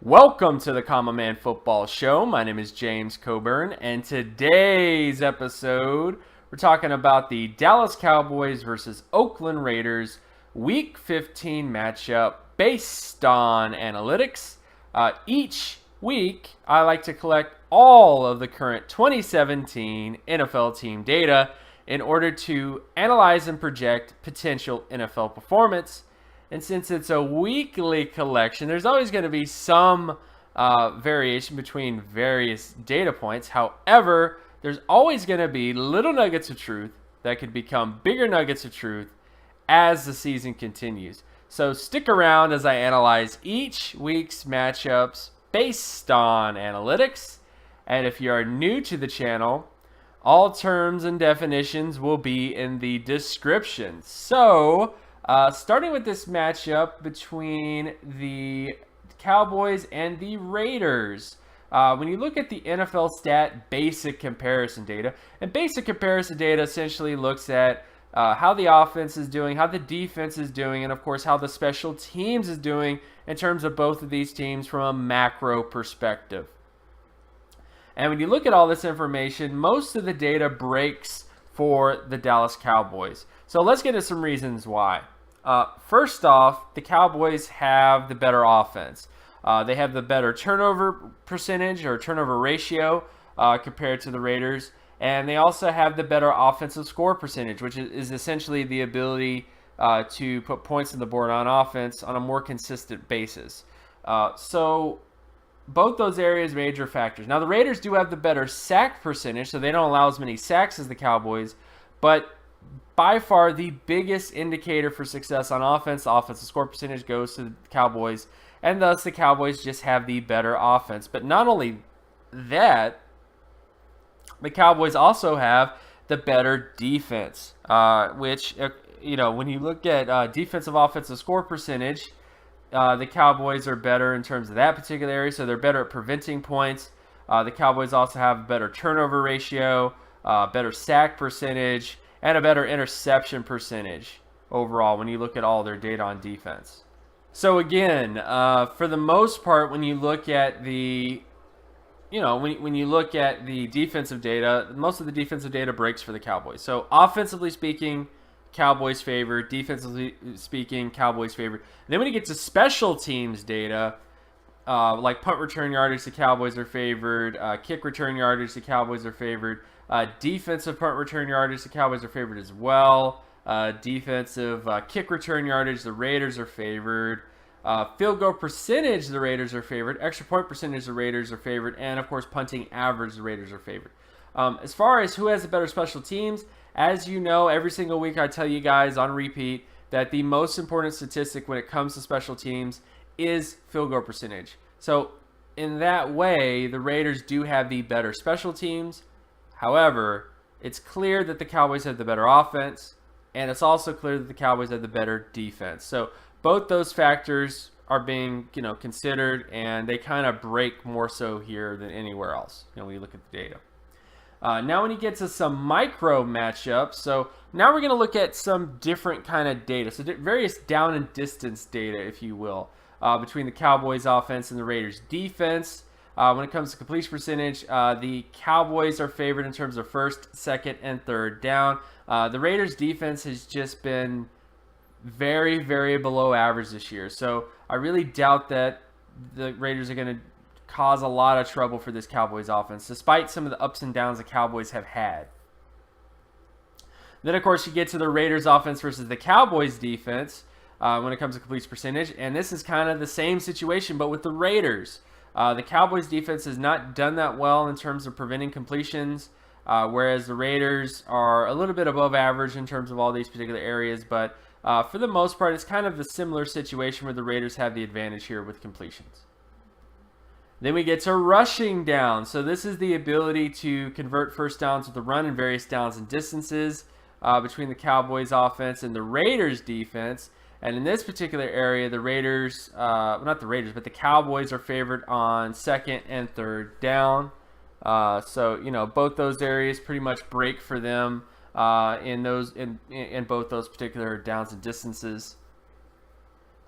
Welcome to the Common Man Football Show. My name is James Coburn, and today's episode, we're talking about the Dallas Cowboys versus Oakland Raiders Week 15 matchup based on analytics. Each week, I like to collect all of the current 2017 NFL team data in order to analyze and project potential NFL performance. And since it's a weekly collection, there's always going to be some variation between various data points. However, there's always going to be little nuggets of truth that could become bigger nuggets of truth as the season continues. So stick around as I analyze each week's matchups based on analytics. And if you are new to the channel, all terms and definitions will be in the description. So starting with this matchup between the Cowboys and the Raiders. When you look at the NFL stat basic comparison data, and basic comparison data essentially looks at how the offense is doing, how the defense is doing, and of course how the special teams is doing in terms of both of these teams from a macro perspective. And when you look at all this information, most of the data breaks for the Dallas Cowboys. So let's get into some reasons why. First off, the Cowboys have the better offense. They have the better turnover percentage or turnover ratio compared to the Raiders. And they also have the better offensive score percentage, which is essentially the ability to put points on the board on offense on a more consistent basis. So both those areas major factors. Now, the Raiders do have the better sack percentage, so they don't allow as many sacks as the Cowboys. But by far, the biggest indicator for success on offense, the offensive score percentage goes to the Cowboys, and thus the Cowboys just have the better offense. But not only that, the Cowboys also have the better defense, which, when you look at defensive offensive score percentage, the Cowboys are better in terms of that particular area, so they're better at preventing points. The Cowboys also have a better turnover ratio, better sack percentage, and a better interception percentage overall when you look at all their data on defense. So again, for the most part, when you look at the when you look at the defensive data, most of the defensive data breaks for the Cowboys. So offensively speaking, Cowboys favored. Defensively speaking, Cowboys favored. And then when you get to special teams data, like punt return yardage, the Cowboys are favored. Kick return yardage, the Cowboys are favored. Defensive punt return yardage, the Cowboys are favored as well. Defensive kick return yardage, the Raiders are favored. Field goal percentage, the Raiders are favored. Extra point percentage, the Raiders are favored. And, of course, punting average, the Raiders are favored. As far as who has the better special teams, as you know, every single week I tell you guys on repeat that the most important statistic when it comes to special teams is field goal percentage. So, in that way, the Raiders do have the better special teams. However, it's clear that the Cowboys have the better offense, and it's also clear that the Cowboys have the better defense. So both those factors are being, considered, and they kind of break more so here than anywhere else, when you look at the data. Now when you get to some micro matchups, so now we're going to look at some different kind of data, so various down and distance data, if you will, between the Cowboys offense and the Raiders defense. When it comes to completion percentage, the Cowboys are favored in terms of first, second, and third down. The Raiders defense has just been very, very below average this year. So I really doubt that the Raiders are going to cause a lot of trouble for this Cowboys offense, despite some of the ups and downs the Cowboys have had. Then, of course, you get to the Raiders offense versus the Cowboys defense when it comes to completion percentage. And this is kind of the same situation, but with the Raiders. The Cowboys defense has not done that well in terms of preventing completions, whereas the Raiders are a little bit above average in terms of all these particular areas. But for the most part, it's kind of a similar situation where the Raiders have the advantage here with completions. Then we get to rushing down. So this is the ability to convert first downs with the run in various downs and distances between the Cowboys offense and the Raiders defense. And in this particular area, the Raiders, not the Raiders, but the Cowboys are favored on second and third down. So, both those areas pretty much break for them in both those particular downs and distances.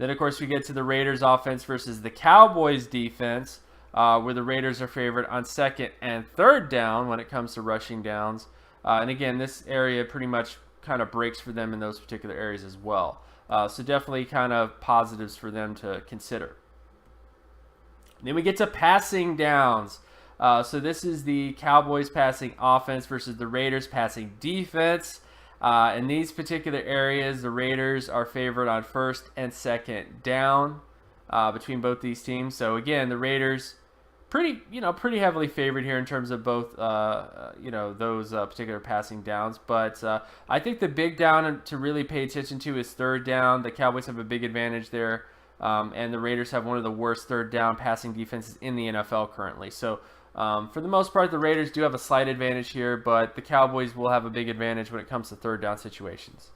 Then, of course, we get to the Raiders offense versus the Cowboys defense, where the Raiders are favored on second and third down when it comes to rushing downs. And again, this area pretty much kind of breaks for them in those particular areas as well. So definitely kind of positives for them to consider. Then we get to passing downs. So this is the Cowboys passing offense versus the Raiders passing defense. In these particular areas, the Raiders are favored on first and second down between both these teams. So again, the Raiders pretty heavily favored here in terms of both those particular passing downs. But I think the big down to really pay attention to is third down. The Cowboys have a big advantage there, and the Raiders have one of the worst third down passing defenses in the NFL currently. So for the most part, the Raiders do have a slight advantage here, but the Cowboys will have a big advantage when it comes to third down situations.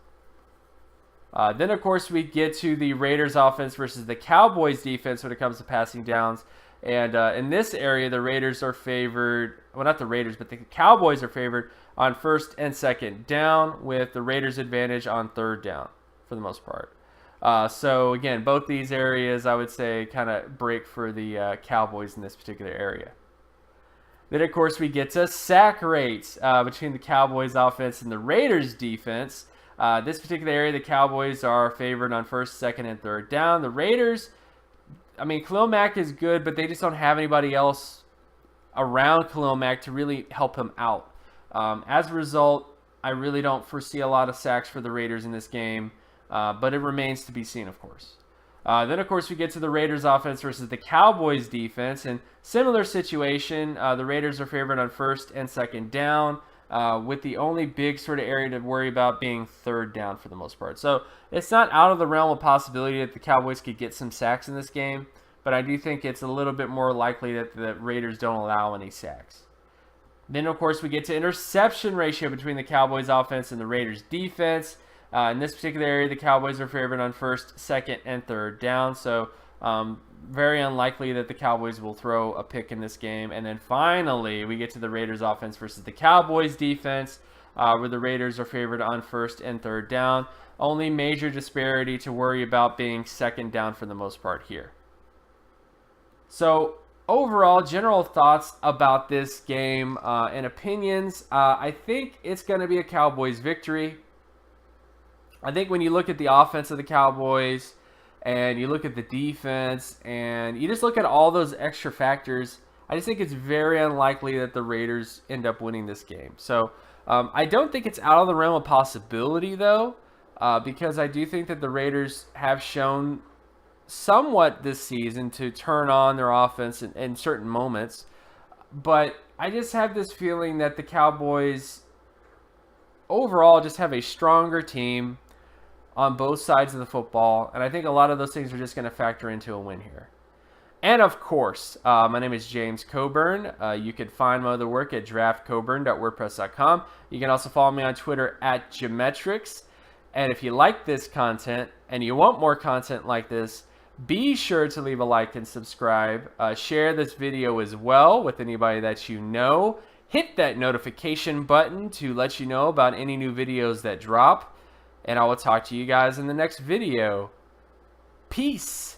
Then, of course, we get to the Raiders offense versus the Cowboys defense when it comes to passing downs. And in this area, the Raiders are favored, well, not the Raiders, but the Cowboys are favored on first and second down, with the Raiders' advantage on third down for the most part. So, again, both these areas, I would say, kind of break for the Cowboys in this particular area. Then, of course, we get to sack rates between the Cowboys offense and the Raiders defense. This particular area, the Cowboys are favored on first, second, and third down. The Raiders, I mean, Khalil Mack is good, but they just don't have anybody else around Khalil Mack to really help him out. As a result, I really don't foresee a lot of sacks for the Raiders in this game, but it remains to be seen, of course. Then, of course, we get to the Raiders offense versus the Cowboys defense. And similar situation, the Raiders are favored on first and second down, with the only big sort of area to worry about being third down for the most part. So it's not out of the realm of possibility that the Cowboys could get some sacks in this game, but I do think it's a little bit more likely that the Raiders don't allow any sacks. Then, of course, we get to interception ratio between the Cowboys offense and the Raiders defense. In this particular area, the Cowboys are favored on first, second, and third down. So very unlikely that the Cowboys will throw a pick in this game. And then finally, we get to the Raiders offense versus the Cowboys defense, where the Raiders are favored on first and third down. Only major disparity to worry about being second down for the most part here. So overall, general thoughts about this game and opinions. I think it's going to be a Cowboys victory. I think when you look at the offense of the Cowboys and you look at the defense and you just look at all those extra factors, I just think it's very unlikely that the Raiders end up winning this game. So I don't think it's out of the realm of possibility, though, because I do think that the Raiders have shown somewhat this season to turn on their offense in certain moments. But I just have this feeling that the Cowboys overall just have a stronger team on both sides of the football, and I think a lot of those things are just going to factor into a win here. And of course, my name is James Coburn. You can find my other work at draftcoburn.wordpress.com. You can also follow me on Twitter at Geometrics. And if you like this content and you want more content like this, be sure to leave a like and subscribe. Share this video as well with anybody that you know. Hit that notification button to let you know about any new videos that drop. And I will talk to you guys in the next video. Peace.